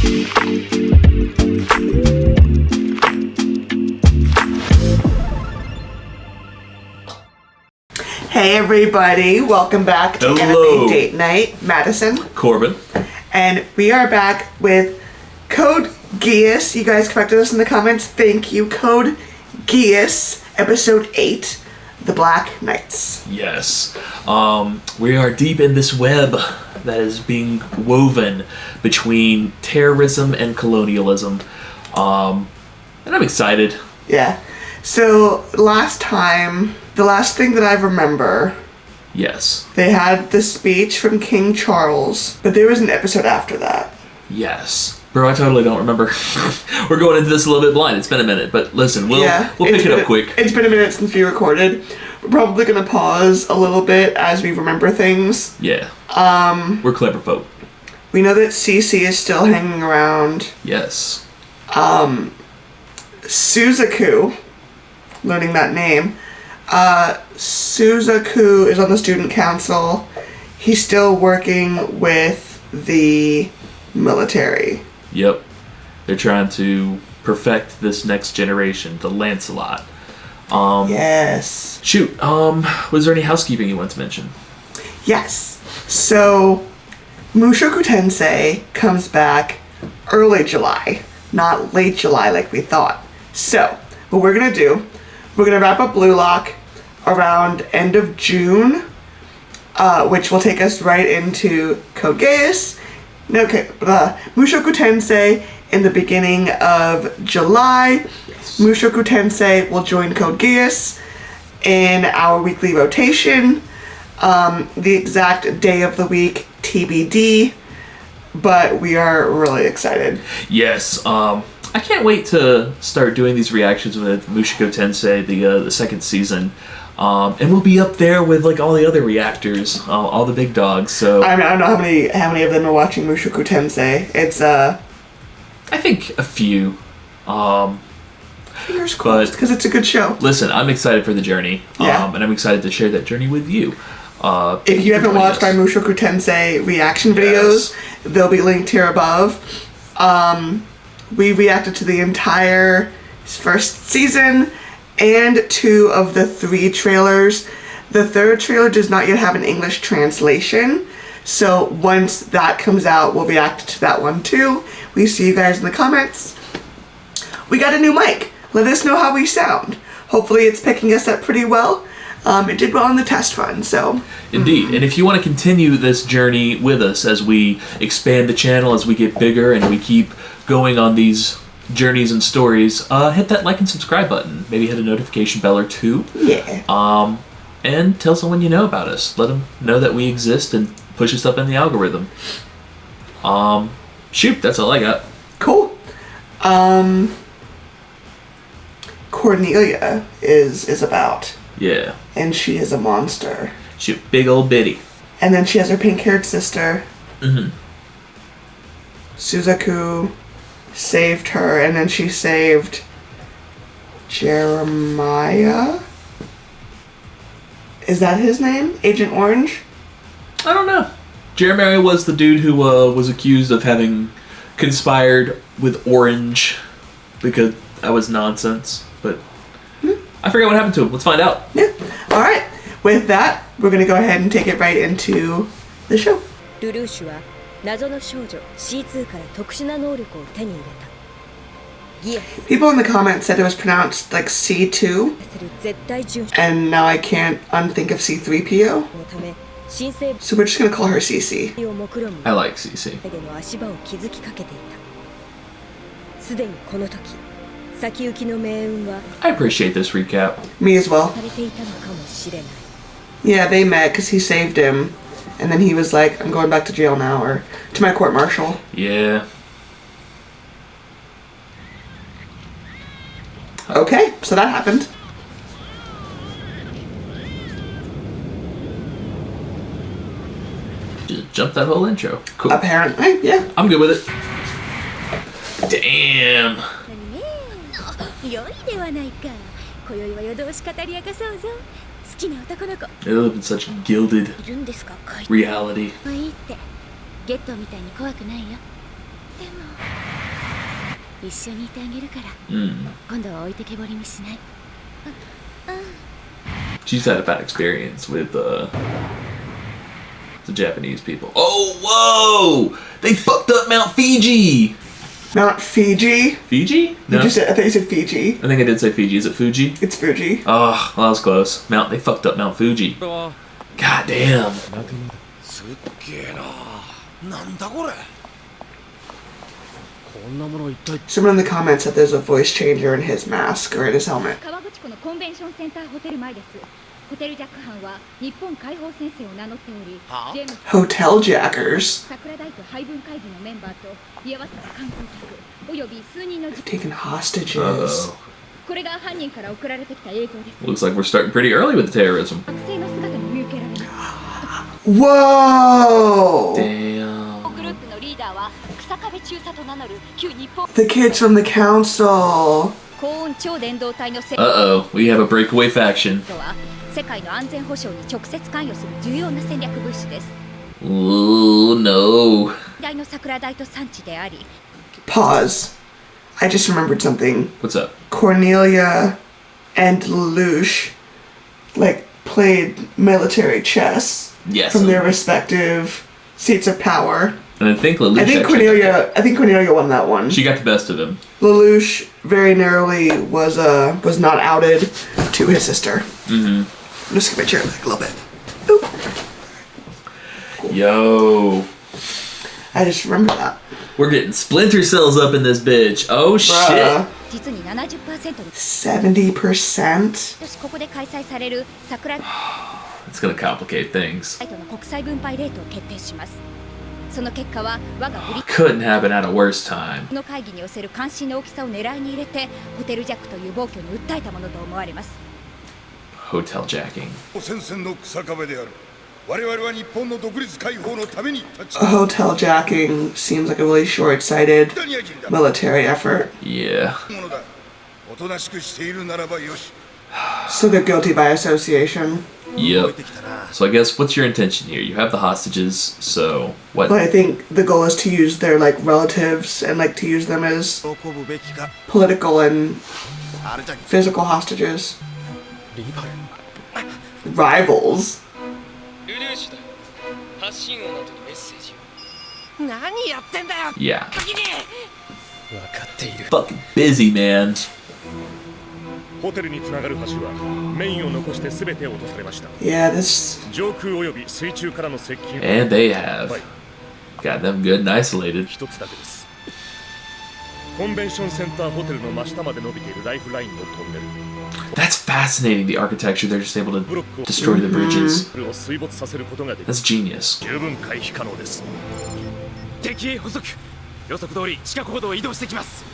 Hey everybody, welcome back to Hello. Anime Date Night. Madison. Corbin. And we are back with Code Geass. You guys corrected us in the comments. Thank you. Code Geass, Episode 8, The Black Knights. Yes. We are deep in this web that is being woven between terrorism and colonialism. And I'm excited. Yeah. So, last time, the last thing that I remember, Yes. they had the speech from King Charles, but there was an episode after that. Yes. Bro, I totally don't remember. We're going into this a little bit blind. It's been a minute, but listen, we'll pick it up quick. It's been a minute since we recorded. We're probably going to pause a little bit as we remember things. Yeah. We're clever folk. We know that Cece is still hanging around. Yes. Suzaku, learning that name. Suzaku is on the student council. He's still working with the military. Yep. They're trying to perfect this next generation, the Lancelot. Yes. Shoot, was there any housekeeping you want to mention? Yes. So, Mushoku Tensei comes back early July, not late July like we thought. So, what we're going to do, we're going to wrap up Blue Lock around end of June, which will take us right into Code Geass. Mushoku Tensei in the beginning of July. Yes. Mushoku Tensei will join Code Geass in our weekly rotation. The exact day of the week, TBD, but we are really excited. Yes, I can't wait to start doing these reactions with Mushoku Tensei, the second season. And we'll be up there with like all the other reactors, all the big dogs. So I don't know how many of them are watching Mushoku Tensei. It's I think a few. fingers crossed because it's a good show. Listen, I'm excited for the journey. Yeah. And I'm excited to share that journey with you. If you haven't watched my Mushoku Tensei reaction videos, they'll be linked here above. We reacted to the entire first season and 2 of the 3 trailers. The 3rd trailer does not yet have an English translation, so once that comes out, we'll react to that one too. We see you guys in the comments. We got a new mic. Let us know how we sound. Hopefully it's picking us up pretty well. It did well on the test run, so. Indeed. And if you want to continue this journey with us as we expand the channel, as we get bigger and we keep going on these journeys and stories, hit that like and subscribe button. Maybe hit a notification bell or 2. Yeah. And tell someone you know about us. Let them know that we exist and push us up in the algorithm. Shoot, that's all I got. Cool. Cornelia is about. Yeah. And she is a monster. Shoot, big old bitty. And then she has her pink-haired sister. Mm-hmm. Suzaku saved her, and then she saved Jeremiah? Is that his name? Agent Orange? I don't know. Jeremiah was the dude who was accused of having conspired with Orange because that was nonsense. But I forget what happened to him. Let's find out. Yeah. All right. With that, we're going to go ahead and take it right into the show. lelouch は謎の少女 C2 から特殊な能力を手に入れた。Geass People in the comments said it was pronounced like C2, する絶対遵守 and now I can't unthink of C3PO, のため新生 so we're just going to call her CC. 物を目論む I like CC. での足場を築きかけていた。すでにこの時、先行きの命運は I appreciate this recap. Me as well. されていたのかもしれない。Yeah, they met because he saved him, and then he was like, I'm going back to jail now, or to my court-martial. Yeah. Okay, so that happened. Just jump that whole intro. Cool. Apparently, yeah. I'm good with it. Damn. 良いではないか。今宵は夜通し語り明かそうぞ。好きな男の子 They live in such gilded いるんですか？ reality. まあいいって。ゲットみたいに怖くないよ。でも一緒にいてあげるから 今度は置いてけぼりにしない。 She's had a bad experience with the Japanese people. Oh, whoa! They fucked up Mount Fiji! Mount Fiji? Fiji? No. I thought you said Fiji. I think I did say Fiji. Is it Fuji? It's Fuji. Oh, well, that was close. They fucked up Mount Fuji. God damn. Someone in the comments said there's a voice changer in his mask or in his helmet. 川口湖のコンベンションセンターホテル前です。ホテルジャック班は日本解放戦線を名乗っており、ジェームズ Hoteljackers. 桜大と配分会議のメンバーと居合わせた観光客および数人の Taken hostages. Uh-oh. これが犯人から送られてきた映像です。 Looks like we're starting pretty early with the terrorism. 学生の姿も見受けられます。 Whoa! Damn. グループのリーダーは草壁中佐と名乗る旧日本 The kids from the council. 高温超伝導体の戦 Uh-oh, we have a breakaway faction. とは世界の安全保障に直接関与する重要な戦略物資です。 Ooh, no. 大の桜大と産地であり Pause. I just remembered something. What's up? Cornelia and Lelouch, played military chess Yes. from their respective seats of power. And I think Lelouch I think Cornelia won that one. She got the best of him. Lelouch very narrowly was not outed to his sister. Mm-hmm. I'm just gonna chair a little bit. Oop. Yo. I just remembered that. We're getting splinter cells up in this bitch. Oh, shit. Bruh. 実に 70% の 70%? ここで開催される桜 It's gonna complicate things. 大との国際分配レートを決定します。その結果は我がブリ Couldn't happen at a worse time. の会議に寄せる関心の大きさを狙いに入れてホテルジャックという暴挙に訴えたものと思われます。 Hoteljacking. 戦線の草壁である。我々は日本の独立解放のために立ち Hoteljacking seems like a really short-sighted military effort. Yeah. ものだ。おとなしくしているならばよし。 So they're guilty by association. Yep. So I guess what's your intention here? You have the hostages, so what? But I think the goal is to use their relatives and to use them as political and physical hostages. Rivals. ルルーシュだ。発信音の後にメッセージを。何やってんだよ Yeah. 時に Fucking busy, man. ホテルにつながる橋はメインを残して全て落とされました。 Yeah, this 上空および水中からの接近 And they have got them good and isolated. 一つだけです。コンベンションセンターホテルの真下まで伸びているライフラインのトンネル。 That's fascinating, the architecture. They're just able to destroy the bridges. これを水没させることができる。 That's genius. 十分回避可能です。敵へ補足予測通り地下歩道を移動してきます。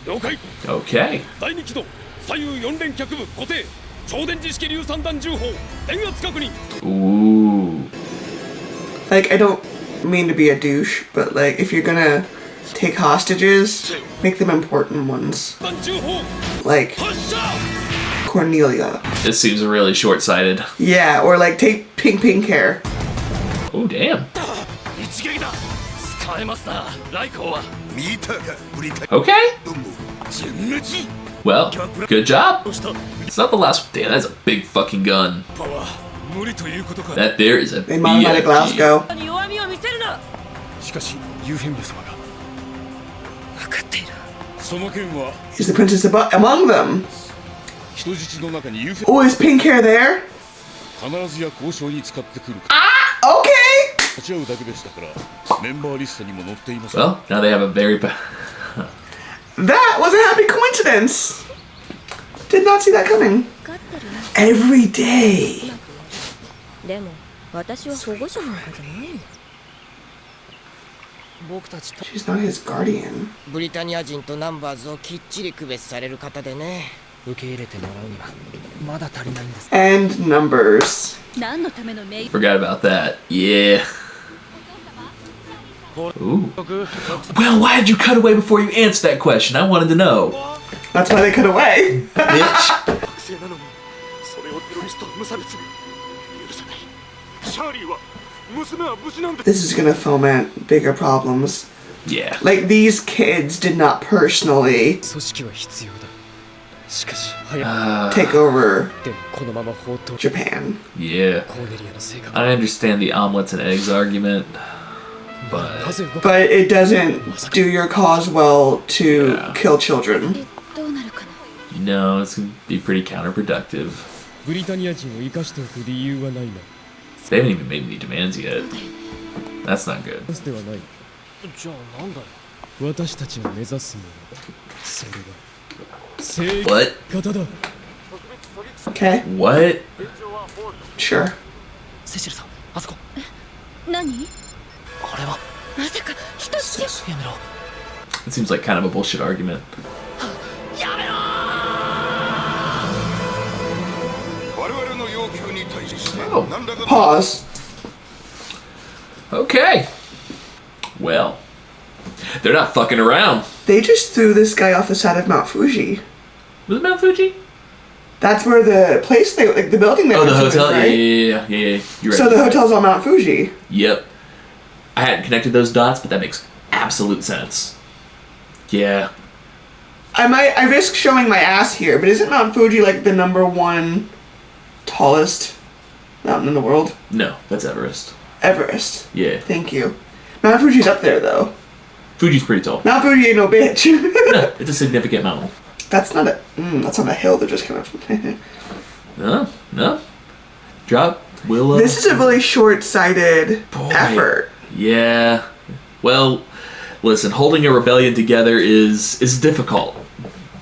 了解。 Okay. 第2軌道左右4連脚部固定。超電磁式硫酸弾銃砲電圧確認。 Ooh. I don't mean to be a douche, but if you're gonna take hostages, make them important ones. 弾銃砲 Like 発射。 Cornelia. This seems really short-sighted. Yeah, or take pink hair. Oh, damn. 一撃だ。使えますな。ライコーは見たかブリカ Okay. 全滅。 Well, good job. どうした。 It's not the last. Damn, that's a big fucking gun. パワー無理ということか。 That there is a In Monomatic BFG. Glasgow. 弱みを見せるな。しかしユーフェミア様が分かっている。その件は Is the princess among them? 人質の中にユーフェ Oh, is pink hair there? 必ずや交渉に使ってくる Okay! 立ち会うだけでしたからメンバーリストにも載っています Well, now they have a very. That was a happy coincidence. Did not see that coming. 分かってる Every day. でも私は保護者なんかじゃないんだ。僕たちと She's not his guardian. ブリタニア人とナンバーズをきっちり区別される方でね。受け入れてもらうにはまだ足りないんです。 And numbers. 何のための名 Forgot about that. Yeah. Ooh. Well, why did you cut away before you answered that question? I wanted to know. That's why they cut away. Bitch. 学生なのにそれをテロリストは無差別に許さないシャーリーは娘は無事なんで This is gonna foment bigger problems Yeah. Like, these kids did not personally 組織は必要だ。しかし早く take over でもこのまま放っておく Japan. Yeah. コーネリアの性格 I understand the omelets and eggs argument, な but ぜ動か But it doesn't do your cause well to Yeah. kill children. どうなるかな。 no, it's gonna be pretty counterproductive. ブリタニア人を生かしておく理由はないな。 They haven't even made any demands yet. That's not good. ではない。じゃあなんだよ。私たちが目指すもの。それが正義 What? 方だ。 Okay, What? sure. セシルさん、あそこ。何？あれは。まさか人質？やめろ。 It seems like kind of a bullshit argument. 我々の要求に対して Oh. 何らかの Pause. Okay. Well, they're not fucking around. They just threw this guy off the side of Mount Fuji. Was it Mount Fuji? That's where the place they, like the building they Oh, went the to is, hotel? right? Yeah. You're right. So the hotel's on Mount Fuji. Yep. I hadn't connected those dots, but that makes absolute sense. Yeah. I risk showing my ass here, but isn't Mount Fuji like the #1 tallest mountain in the world? No, that's Everest. Everest. Yeah. Thank you. Mount Fuji's up there though. Fuji's pretty tall. Mount Fuji ain't no bitch. No, it's a significant mountain. That's not a hill they're just coming from. No. Drop. Willow. This is a really short-sighted Boy. effort. Yeah. Well, listen, holding a rebellion together is difficult.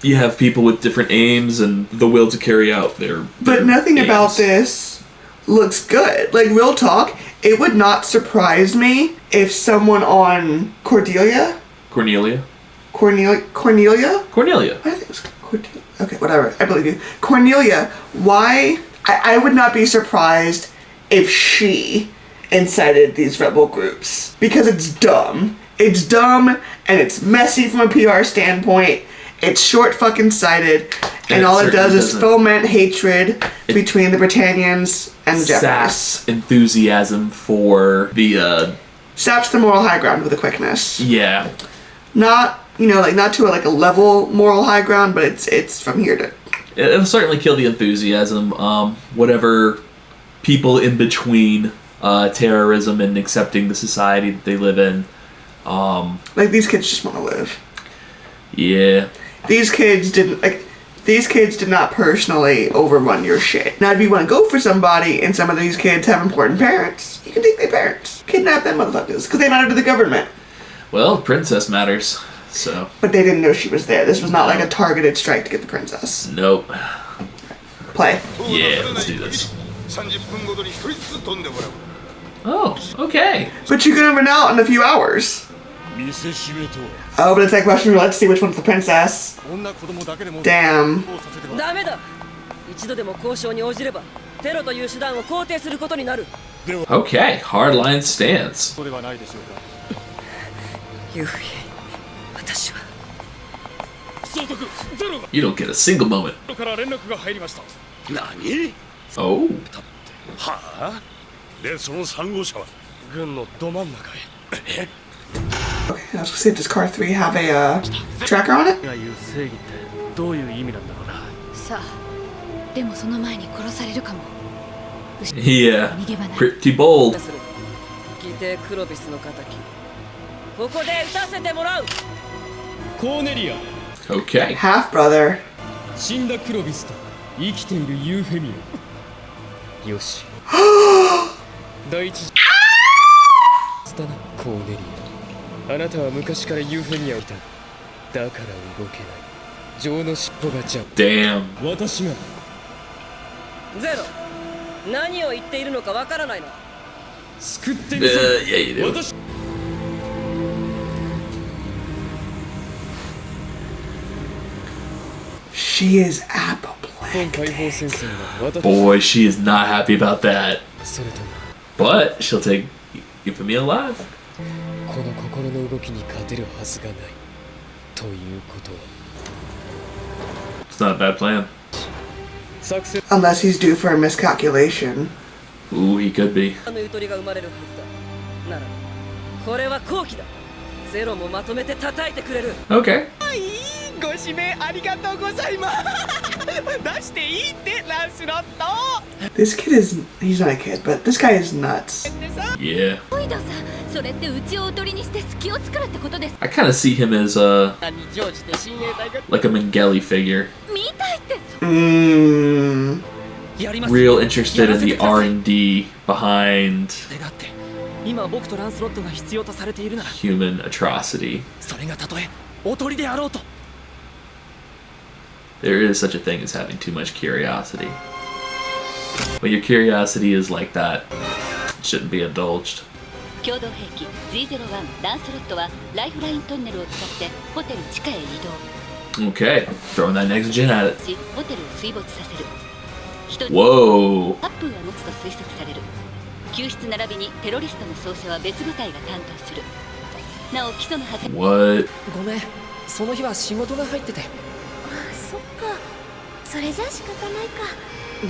You have people with different aims and the will to carry out their But nothing aims. about this looks good. Like, real talk, it would not surprise me if someone on Cordelia? Cornelia? Cornelia? Cornelia. I think it's Cordelia. Okay, whatever. I believe you. Cornelia, why? I would not be surprised if she incited these rebel groups. Because it's dumb. It's dumb, and it's messy from a PR standpoint. It's short fucking sighted, and it all it does certainly is doesn't. foment hatred between the Britannians and the Japanese. Saps enthusiasm for the, Saps the moral high ground with a quickness. yeah. Not, not to a level moral high ground, but it's from here to... It'll certainly kill the enthusiasm. Whatever people in between terrorism and accepting the society that they live in. Like, these kids just want to live. Yeah. These kids did not personally overrun your shit. Now, if you want to go for somebody and some of these kids have important parents, you can take their parents. Kidnap them motherfuckers, because they matter to the government. Well, princess matters, so. But they didn't know she was there. This was not like a targeted strike to get the princess. Nope. Play. Yeah, let's do this. 30分ごとに1人ずつ飛んでもらう Oh, okay. But you can run out in a few hours. 見せしめとは Oh, but it's like Russian roulette to see which one's the princess. 女子供だけでも Damn. こうさせてはダメだ。一度でも交渉に応じればテロという手段を肯定することになる。 Okay, hardline stance. そうではないでしょうかユフィ、私は総督ゼロ You don't get a single moment. から連絡が入りました何 Oh. はあでその3号車は軍のど真ん中へ Okay, I was gonna say, does car 3 have a tracker on it? が言う正義ってどういう意味なんだろうな。さあ、でもその前に殺されるかも。 Yeah. 逃げ場ない。 Pretty bold. する。義弟クロビスの仇。ここで撃たせてもらう。コーネリア、 Okay. Half brother. 死んだクロビスと生きているユーフェミア。よし。第一だな、コーネリア。あなたは昔からユーフェミアをいた。だから動けない。情の尻尾がじゃん。 Damn. 私がゼロ。何を言っているのかわからないな。救ってみせる。 Yeah, you do. 私 She is 本 apoplectic. 解放戦線が私 Boy, she is not happy about that. それとも But she'll take Euphemia alive. この心の動きに勝てるはずがないということは It's not a bad plan. 作戦 Unless he's due for a miscalculation. Ooh, he could be. あのゆとりが生まれるはずだ。ならこれは好機だ。ゼロもまとめて叩いてくれる。 Okay. ご指名ありがとうございます出していいってランスロット This kid is, he's not a kid, but this guy is nuts. Yeah. ロイドさん、それってうちをおとりにして隙を作るってことです。 I kind of see him as何乗じて親衛隊が like a Mengele figure. みたいって。やります Real interested in the R&D behind だって今僕とランスロットが必要とされているなら human atrocity. それがたとえおとりであろうと There is such a thing as having too much curiosity. When your curiosity is like that, it shouldn't be indulged. 共同兵器 Z01 ランスロットはライフライントンネルを使ってホテル地下へ移動。 Okay, throwing that next gen at it. し、ホテルを水没させる。人に Whoa. 8分は持つと推測される。救出並びにテロリストの奏者は別部隊が担当する。なお基礎の破壊。 What? ごめんその日は仕事が入ってて そっか。それじゃ仕方ないか。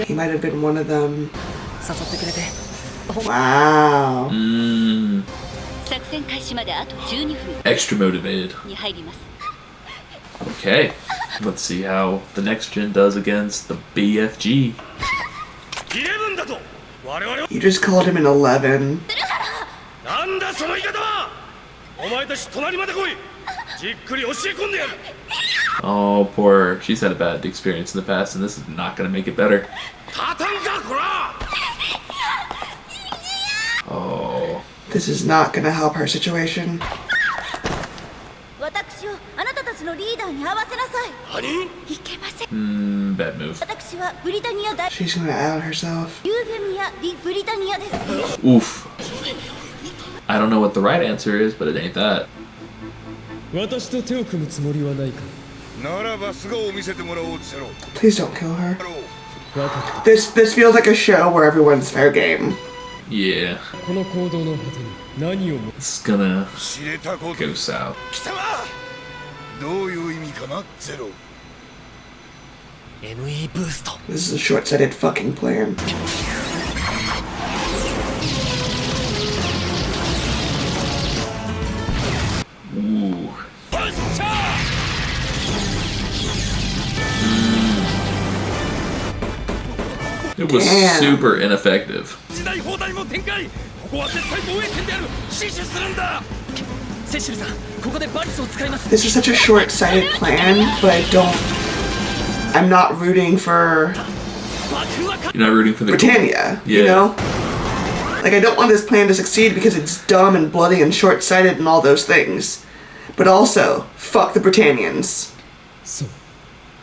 He might have been one of them. 誘ってくれて Wow. Mmm. 作戦開始まであと12分 Extra motivated. に入ります。 Okay, let's see how the next gen does against the BFG. 11だと我々は You just called him an 11. なんだその言い方はお前たち隣まで来いじっくり教え込んでやる Oh, poor. She's had a bad experience in the past, and this is not going to make it better. タタンかこら Oh. This is not gonna help her situation. 私をあなたたちのリーダーに会わせなさい。何いけません。 Bad move. 私はブリタニア大 She's gonna out herself. ユーフェミア・ディ・ブリタニアです。 Oof. I don't know what the right answer is, but it ain't that. 私と手を組むつもりはないかならば素顔を見せてもらおうゼロ Please don't kill her. だろう This feels like a show where everyone's fair game. Yeah. この行動の果てに何をも It's gonna 知れたこと go south. 貴様どういう意味かなゼロ ME ブースト This is a short-sighted fucking plan. Ooh. It was Damn. super ineffective. 時代放題も展開ここは絶対防衛圏である死守するんだセシルさんここでバリスを使います This is such a short-sighted plan, but I'm not rooting for You're not rooting for the Britannia, Yeah. you know? Like, I don't want this plan to succeed because it's dumb and bloody and short-sighted and all those things. But also, fuck the Britannians. そう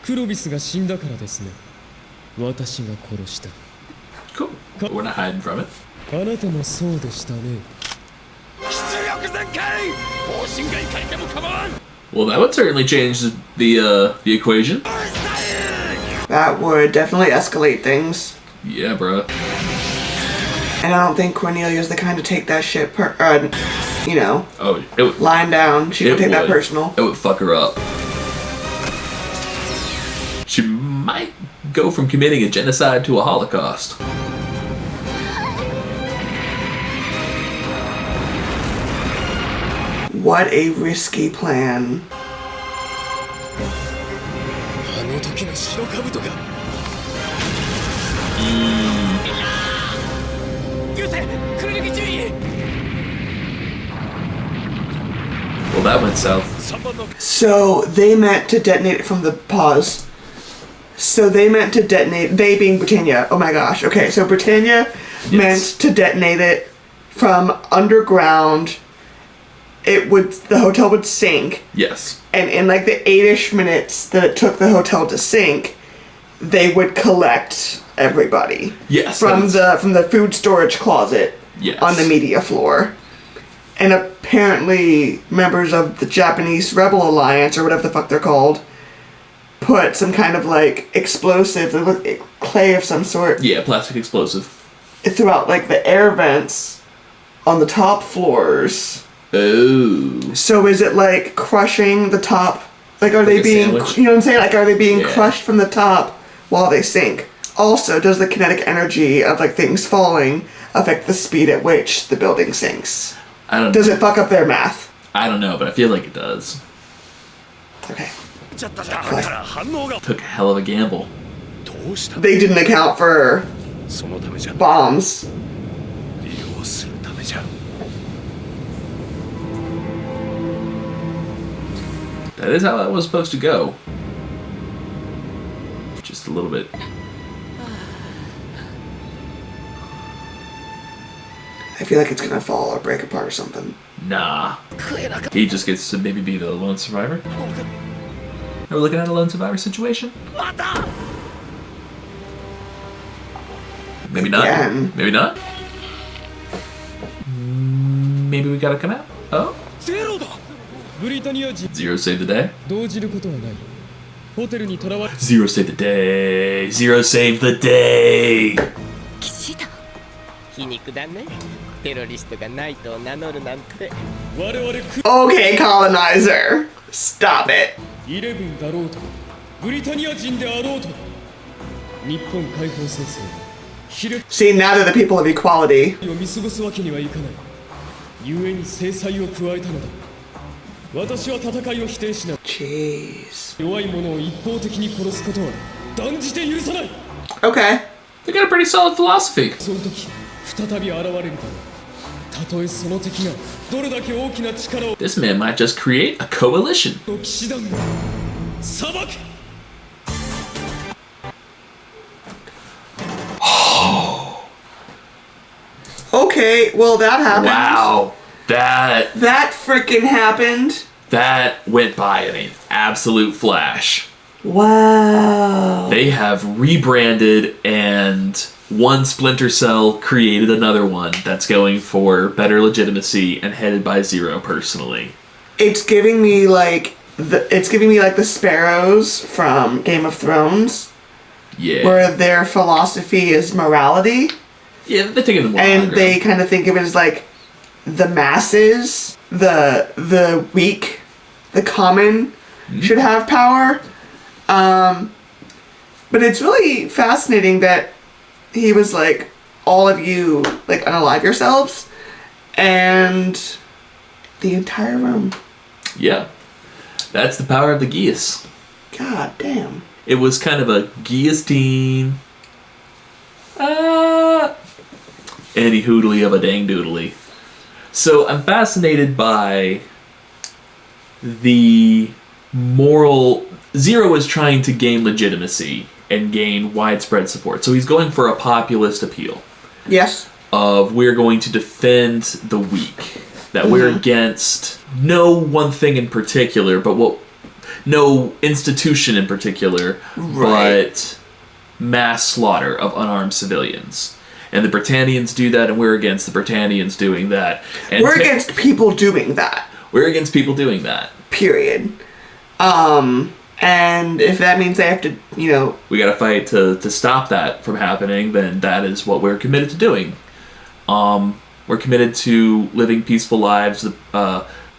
クロビスが死んだからですね私が殺した Cool. But we're not hiding from it. あなたもそうでしたね出力全開方針外変えても構わん Well, that would certainly change the equation. That would definitely escalate things. Yeah, bruh. And I don't think Cornelia's the kind to take that shit, you know, Oh, it would. lying down. She It would take that would. personal. It would fuck her up. She might go from committing a genocide to a Holocaust. What a risky plan. あの時の白兜が優勢クリルギ注意 Well, that went south. So they meant to detonate it from the pause. So they meant to detonate, they being Britannia. Oh my gosh. Okay, so Britannia meant to detonate it from underground. The hotel would sink. Yes. And in like the 8-ish minutes that it took the hotel to sink, they would collect everybody. Yes. From the food storage closet Yes. on the media floor. And apparently members of the Japanese Rebel Alliance, or whatever the fuck they're called, put some kind of like explosive, clay of some sort, Yeah, plastic explosive. throughout like the air vents on the top floors. Oh. So is it like crushing the top? Like are they a being, sandwich? you know what I'm saying? Like are they being Yeah. crushed from the top while they sink? Also, does the kinetic energy of like things falling affect the speed at which the building sinks? I don't. Does it fuck up their math? I don't know, but I feel like it does. Okay. だから反応が Took a hell of a gamble. どうした They didn't account for そのためじゃ bombs. 利用するためじゃ That is how that was supposed to go. Just a little bit. I feel like it's gonna fall or break apart or something. Nah. He just gets to maybe be the lone survivor. Are we looking at a lone survivor situation? Maybe not. Again. Maybe not. Maybe we gotta come out. Oh, ゼロだブリタニア人 Zero saved the day. 動じることはないホテルに囚われ Zero saved the day. Zero saved the day. 騎士団皮肉だねテロリストがナイトを名乗るなんて我々ク Okay, colonizer. Stop it. イレブンだろうとブリタニア人であろうと日本解放戦争ヒレ See, now they're the people of equality. を見過ごすわけにはいかない故に制裁を加えたのだ私は戦いを否定しない Jeez. 弱い者を一方的に殺すことは断じて許さない Okay. They got a pretty solid philosophy. その時再び現れるだろうたとえその敵がどれだけ大きな力を This man might just create a coalition. 騎士団が裁く Okay, well that happened. Wow. That That freaking happened. went by in an absolute flash. Wow. They have rebranded, and one Splinter Cell created another one that's going for better legitimacy and headed by Zero personally. It's giving me like the sparrows from Game of Thrones, Yeah. where their philosophy is morality, Yeah, they're taking the more and high they ground. kind of think of it as like the masses, the weak, the common should have power. But it's really fascinating that he was like, all of you like unalive yourselves, and the entire room. Yeah. That's the power of the Geass. God damn. It was kind of a guillotine. Any hoodly of a dang doodly. So I'm fascinated by the moral. Zero is trying to gain legitimacy and gain widespread support. So he's going for a populist appeal Yes. of we're going to defend the weak. That we're against no one thing in particular, but no institution in particular, Right. but mass slaughter of unarmed civilians. And the Britannians do that, and we're against the Britannians doing that. And We're against people doing that. We're against people doing that. Period. And if that means they have to, We gotta fight to stop that from happening, then that is what we're committed to doing. We're committed to living peaceful lives.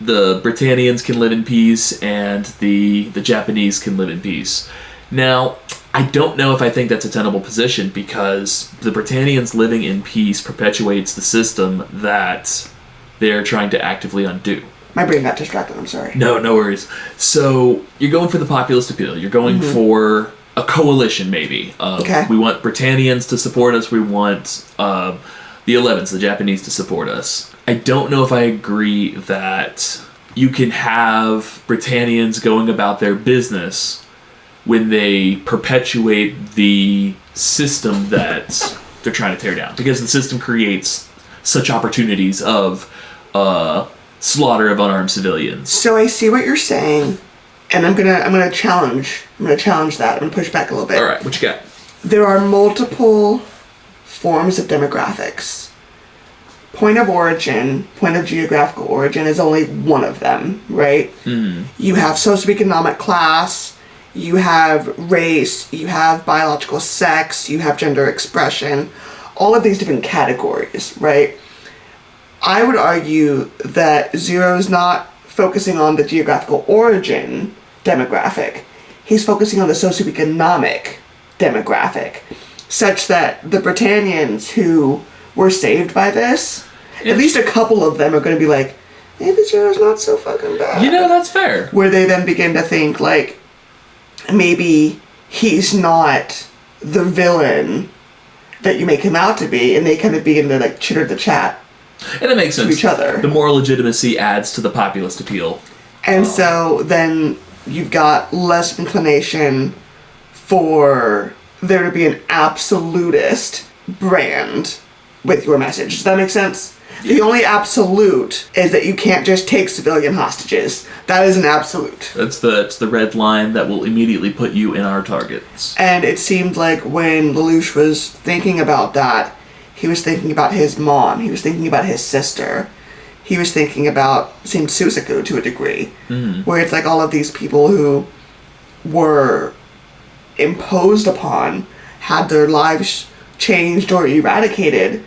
The Britannians can live in peace, and the Japanese can live in peace. Now, I don't know if I think that's a tenable position, because the Britannians living in peace perpetuates the system that they're trying to actively undo. my brain got distracted, I'm sorry. No worries. So, you're going for the populist appeal. You're going for a coalition, maybe. Okay. We want Britannians to support us. We want the 11s, the Japanese, to support us. I don't know if I agree that you can have Britannians going about their business when they perpetuate the system that they're trying to tear down. Because the system creates such opportunities of slaughter of unarmed civilians. So I see what you're saying, and I'm gonna challenge that. I'm gonna push back a little bit. All right, what you got? There are multiple forms of demographics. Point of geographical origin is only one of them, right? You have socioeconomic class, you have race, you have biological sex, you have gender expression, all of these different categories, right? I would argue that Zero is not focusing on the geographical origin demographic. He's focusing on the socioeconomic demographic, such that the Britannians who were saved by this, at least a couple of them are going to be like, maybe Zero's not so fucking bad. You know, that's fair. Where they then begin to think, like, maybe he's not the villain that you make him out to be, and they kind of begin to, like, chitter the chat. And it makes sense. To each other. The moral legitimacy adds to the populist appeal. And so then you've got less inclination for there to be an absolutist brand with your message. Does that make sense? The only absolute is that you can't just take civilian hostages. That is an absolute. It's the red line that will immediately put you in our targets. And it seemed like when Lelouch was thinking about that, he was thinking about his mom, he was thinking about his sister, he was thinking about, seemed Suzaku to a degree, where it's like all of these people who were imposed upon, had their lives changed or eradicated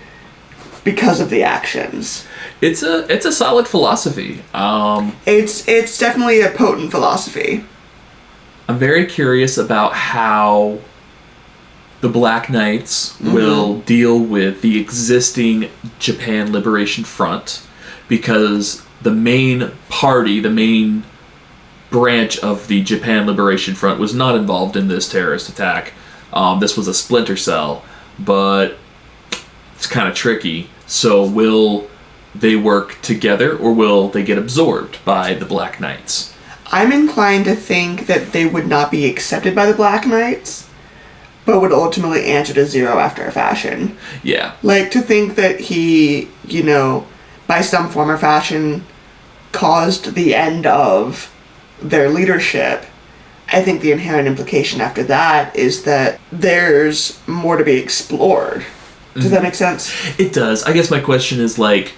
because of the actions. It's a solid philosophy. It's definitely a potent philosophy. I'm very curious about how the Black Knights will deal with the existing Japan Liberation Front, because the main party, the main branch of the Japan Liberation Front was not involved in this terrorist attack. This was a splinter cell, but it's kind of tricky. So will they work together, or will they get absorbed by the Black Knights? I'm inclined to think that they would not be accepted by the Black Knights, but would ultimately answer to Zero after a fashion. Yeah. Like, to think that he, you know, by some form or fashion, caused the end of their leadership, I think the inherent implication after that is that there's more to be explored. Does that make sense? It does. I guess my question is, like,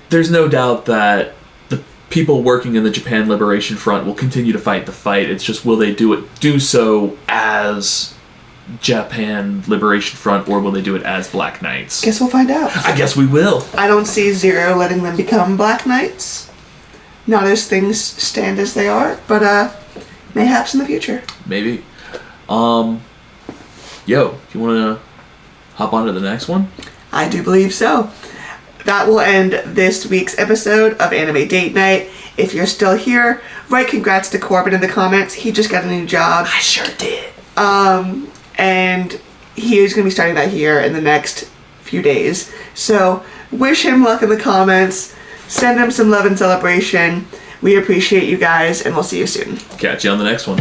there's no doubt that the people working in the Japan Liberation Front will continue to fight the fight. It's just, will they do so as Japan Liberation Front, or will they do it as Black Knights? Guess we'll find out. I guess we will. I don't see Zero letting them become Black Knights. Not as things stand as they are, but mayhaps in the future. Maybe. Yo, do you want to hop on to the next one? I do believe so. That will end this week's episode of Anime Date Night. If you're still here, write congrats to Corbin in the comments. He just got a new job. I sure did. And he is going to be starting that here in the next few days. So wish him luck in the comments. Send him some love and celebration. We appreciate you guys, and we'll see you soon. Catch you on the next one.